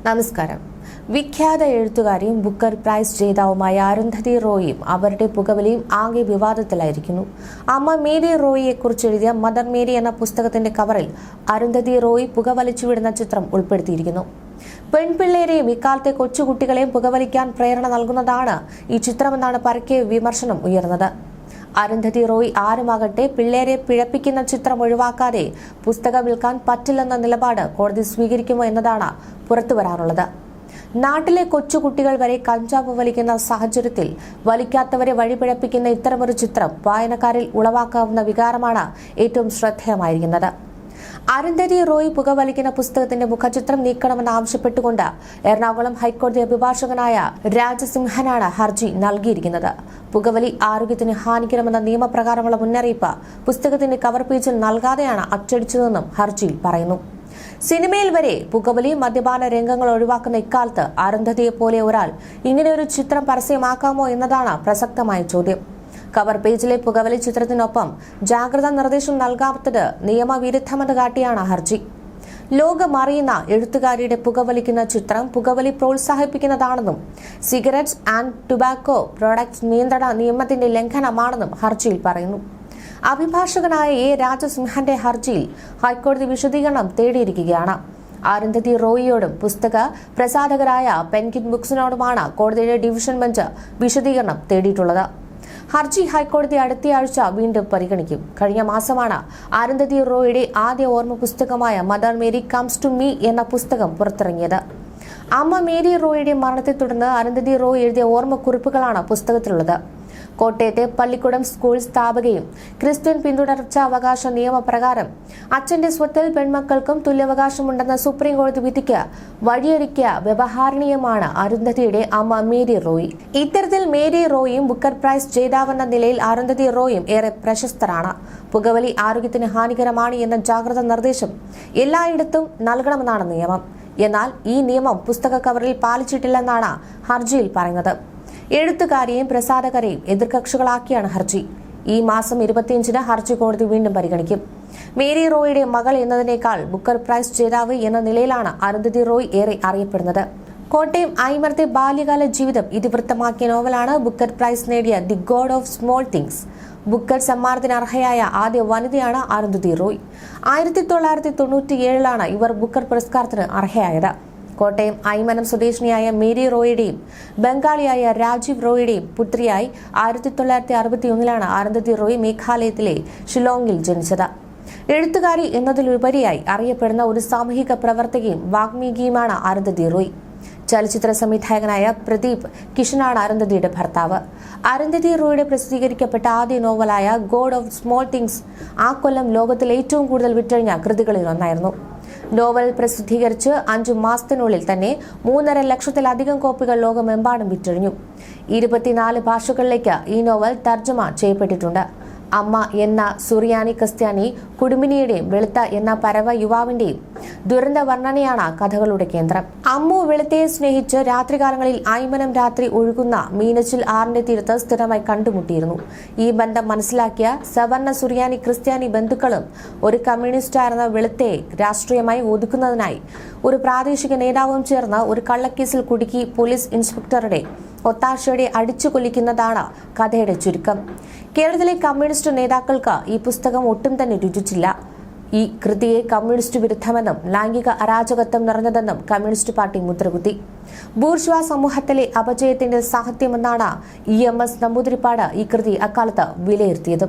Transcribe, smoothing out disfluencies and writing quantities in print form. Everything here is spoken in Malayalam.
നമസ്കാരം. വിഖ്യാത എഴുത്തുകാരിയും ബുക്കർ പ്രൈസ് ജേതാവുമായ അരുന്ധതി റോയിയും അവരുടെ പുകവലിയും ആകെ വിവാദത്തിലായിരിക്കുന്നു. അമ്മ മേരി റോയിയെക്കുറിച്ച് എഴുതിയ മദർ മേരി എന്ന പുസ്തകത്തിന്റെ കവറിൽ അരുന്ധതി റോയി പുകവലിച്ചുവിടുന്ന ചിത്രം ഉൾപ്പെടുത്തിയിരിക്കുന്നു. പെൺപിള്ളേരെയും ഇക്കാലത്തെ കൊച്ചുകുട്ടികളെയും പുകവലിക്കാൻ പ്രേരണ നൽകുന്നതാണ് ഈ ചിത്രമെന്നാണ് പരക്കെ വിമർശനം ഉയർന്നത്. അരുന്ധതി റോയ് ആരുമാകട്ടെ പിള്ളേരെ പിഴപ്പിക്കുന്ന ചിത്രം ഒഴിവാക്കാതെ പുസ്തകം വിൽക്കാൻ പറ്റില്ലെന്ന നിലപാട് കോടതി സ്വീകരിക്കുമോ എന്നതാണ് പുറത്തുവരാറുള്ളത്. നാട്ടിലെ കൊച്ചുകുട്ടികൾ വരെ കഞ്ചാവ് വലിക്കുന്ന സാഹചര്യത്തിൽ വലിക്കാത്തവരെ വഴിപിഴപ്പിക്കുന്ന ഇത്തരമൊരു ചിത്രം വായനക്കാരിൽ ഉളവാക്കാവുന്ന വികാരമാണ് ഏറ്റവും ശ്രദ്ധേയമായിരിക്കുന്നത്. അരുന്ധതി റോയ് പുകവലിക്കുന്ന പുസ്തകത്തിന്റെ മുഖചിത്രം നീക്കണമെന്ന് ആവശ്യപ്പെട്ടുകൊണ്ട് എറണാകുളം ഹൈക്കോടതി അഭിഭാഷകനായ രാജസിംഹനാണ് ഹർജി നൽകിയിരിക്കുന്നത്. പുകവലി ആരോഗ്യത്തിന് ഹാനികരമെന്ന നിയമപ്രകാരമുള്ള മുന്നറിയിപ്പ് പുസ്തകത്തിന്റെ കവർ പേജിൽ നൽകാതെയാണ് അച്ചടിച്ചതെന്നും ഹർജിയിൽ പറയുന്നു. സിനിമയിൽ വരെ പുകവലി മദ്യപാന രംഗങ്ങൾ ഒഴിവാക്കുന്ന ഇക്കാലത്ത് അരുന്ധതിയെ പോലെ ഒരാൾ ഇങ്ങനെയൊരു ചിത്രം പരസ്യമാക്കാമോ എന്നതാണ് പ്രസക്തമായ ചോദ്യം. കവർ പേജിലെ പുകവലി ചിത്രത്തിനൊപ്പം ജാഗ്രതാ നിർദ്ദേശം നൽകാത്തത് നിയമവിരുദ്ധമെന്ന് കാട്ടിയാണ് ഹർജി. ലോകമറിയുന്ന എഴുത്തുകാരിയുടെ പുകവലിക്കുന്ന ചിത്രം പുകവലി പ്രോത്സാഹിപ്പിക്കുന്നതാണെന്നും സിഗരറ്റ്സ് ആൻഡ് ടുബാക്കോ പ്രോഡക്ട്സ് നിയന്ത്രണ നിയമത്തിന്റെ ലംഘനമാണെന്നും ഹർജിയിൽ പറയുന്നു. അഭിഭാഷകനായ എ രാജസിംഹന്റെ ഹർജിയിൽ ഹൈക്കോടതി വിശദീകരണം തേടിയിരിക്കുകയാണ്. അരുന്ധതി റോയിയോടും പുസ്തക പ്രസാധകരായ പെൻഗിൻ ബുക്സിനോടുമാണ് കോടതിയുടെ ഡിവിഷൻ ബെഞ്ച് വിശദീകരണം തേടിയിട്ടുള്ളത്. ഹർജി ഹൈക്കോടതി അടുത്തയാഴ്ച വീണ്ടും പരിഗണിക്കും. കഴിഞ്ഞ മാസമാണ് അരുന്ധതി റോയിയുടെ ആദ്യ ഓർമ്മ പുസ്തകമായ Mother Mary comes to me എന്ന പുസ്തകം പുറത്തിറങ്ങിയത്. അമ്മ മേരി റോയിയുടെ മരണത്തെ തുടർന്ന് അരുന്ധതി റോയ് എഴുതിയ ഓർമ്മക്കുറിപ്പുകളാണ് പുസ്തകത്തിലുള്ളത്. കോട്ടയത്തെ പള്ളിക്കുടം സ്കൂൾ സ്ഥാപകയും ക്രിസ്ത്യൻ പിന്തുടർച്ചാവകാശ നിയമപ്രകാരം അച്ഛന്റെ സ്വത്തിൽ പെൺമക്കൾക്കും തുല്യാവകാശമുണ്ടെന്ന സുപ്രീം കോടതി വിധിക്ക് വഴിയൊരുക്കിയ വ്യവഹാരണീയമാണ് അരുന്ധതിയുടെ അമ്മ മേരി റോയ്. ഇത്തരത്തിൽ മേരി റോയും ബുക്കർ പ്രൈസ് ജേതാവെന്ന നിലയിൽ അരുന്ധതി റോയും ഏറെ പ്രശസ്തരാണ്. പുകവലി ആരോഗ്യത്തിന് ഹാനികരമാണ് എന്ന ജാഗ്രതാ നിർദ്ദേശം എല്ലായിടത്തും നൽകണമെന്നാണ് നിയമം. എന്നാൽ ഈ നിയമം പുസ്തക കവറിൽ പാലിച്ചിട്ടില്ലെന്നാണ് ഹർജിയിൽ പറയുന്നത്. എഴുത്തുകാരെയും പ്രസാധകരെയും എതിർകക്ഷികളാക്കിയാണ് ഹർജി. ഈ മാസം 25-ന് ഹർജി കോടതി വീണ്ടും പരിഗണിക്കും. മേരി റോയിയുടെ മകൾ എന്നതിനേക്കാൾ ബുക്കർ പ്രൈസ് ജേതാവ് എന്ന നിലയിലാണ് അരുന്ധതി റോയ് ഏറെ അറിയപ്പെടുന്നത്. കോട്ടയം ഐമർത്തെ ബാല്യകാല ജീവിതം ഇതിവൃത്തമാക്കിയ നോവലാണ് ബുക്കർ പ്രൈസ് നേടിയ the god of small things. Booker സമ്മാനത്തിന് അർഹയായ ആദ്യ വനിതയാണ് അരുന്ധതി റോയ്. 1997-ലാണ് ഇവർ ബുക്കർ പുരസ്കാരത്തിന് അർഹയായത്. കോട്ടയം ഐമനം സ്വദേശിനിയായ മേരി റോയുടെയും ബംഗാളിയായ രാജീവ് റോയുടെയും പുത്രിയായി 1961-ലാണ് അരുന്ധതി റോയ് മേഘാലയത്തിലെ ഷിലോങ്ങിൽ ജനിച്ചത്. എഴുത്തുകാരി എന്നതിലുപരിയായി അറിയപ്പെടുന്ന ഒരു സാമൂഹിക പ്രവർത്തകയും വാഗ്മികിയുമാണ് അരുന്ധതി റോയ്. ചലച്ചിത്ര സംവിധായകനായ പ്രദീപ് കിഷനാണ് അരുന്ധതിയുടെ ഭർത്താവ്. അരുന്ധതി റോയുടെ പ്രസിദ്ധീകരിക്കപ്പെട്ട ആദ്യ നോവലായ ഗോഡ് ഓഫ് സ്മോൾ തിങ്സ് ആ കൊല്ലം ലോകത്തിൽ ഏറ്റവും കൂടുതൽ വിറ്റഴിഞ്ഞ കൃതികളിൽ ഒന്നായിരുന്നു. നോവൽ പ്രസിദ്ധീകരിച്ച് 5 മാസത്തിനുള്ളിൽ തന്നെ 3.5 ലക്ഷത്തിലധികം കോപ്പികൾ ലോകമെമ്പാടും വിറ്റഴിഞ്ഞു. 24 ഭാഷകളിലേക്ക് ഈ നോവൽ തർജ്ജമ ചെയ്യപ്പെട്ടിട്ടുണ്ട്. അമ്മ എന്ന സുറിയാനി ക്രിസ്ത്യാനി കുടുംബിനിയുടെയും വെളുത്ത എന്ന പരവ യുവാവിന്റെയും ദുരന്ത വർണ്ണനയാണ് കഥകളുടെ കേന്ദ്രം. അമ്മു വെളുത്തയെ സ്നേഹിച്ച് രാത്രികാലങ്ങളിൽ ഐമനം രാത്രി ഒഴുകുന്ന മീനച്ചിൽ ആറിന്റെ തീരത്ത് സ്ഥിരമായി കണ്ടുമുട്ടിയിരുന്നു. ഈ ബന്ധം മനസ്സിലാക്കിയ സവർണ സുറിയാനി ക്രിസ്ത്യാനി ബന്ധുക്കളും ഒരു കമ്മ്യൂണിസ്റ്റായിരുന്ന വെളുത്തയെ രാഷ്ട്രീയമായി ഒതുക്കുന്നതിനായി ഒരു പ്രാദേശിക നേതാവും ചേർന്ന് ഒരു കള്ളക്കേസിൽ കുടുക്കി പോലീസ് ഇൻസ്പെക്ടറുടെ ഒത്താശയോടെ അടിച്ചു കൊല്ലിക്കുന്നതാണ് കഥയുടെ ചുരുക്കം. കേരളത്തിലെ കമ്മ്യൂണിസ്റ്റ് നേതാക്കൾക്ക് ഈ പുസ്തകം ഒട്ടും തന്നെ രുചിച്ചില്ല. ഈ കൃതിയെ കമ്മ്യൂണിസ്റ്റ് വിരുദ്ധമെന്നും ലൈംഗിക അരാജകത്വം നിറഞ്ഞതെന്നും കമ്മ്യൂണിസ്റ്റ് പാർട്ടി മുദ്രകുത്തി. ബൂർഷ്വാ സമൂഹത്തിലെ അപജയത്തിന്റെ സാഹിത്യമെന്നാണ് EMS നമ്പൂതിരിപ്പാട് ഈ കൃതി അക്കാലത്ത് വിലയിരുത്തിയത്.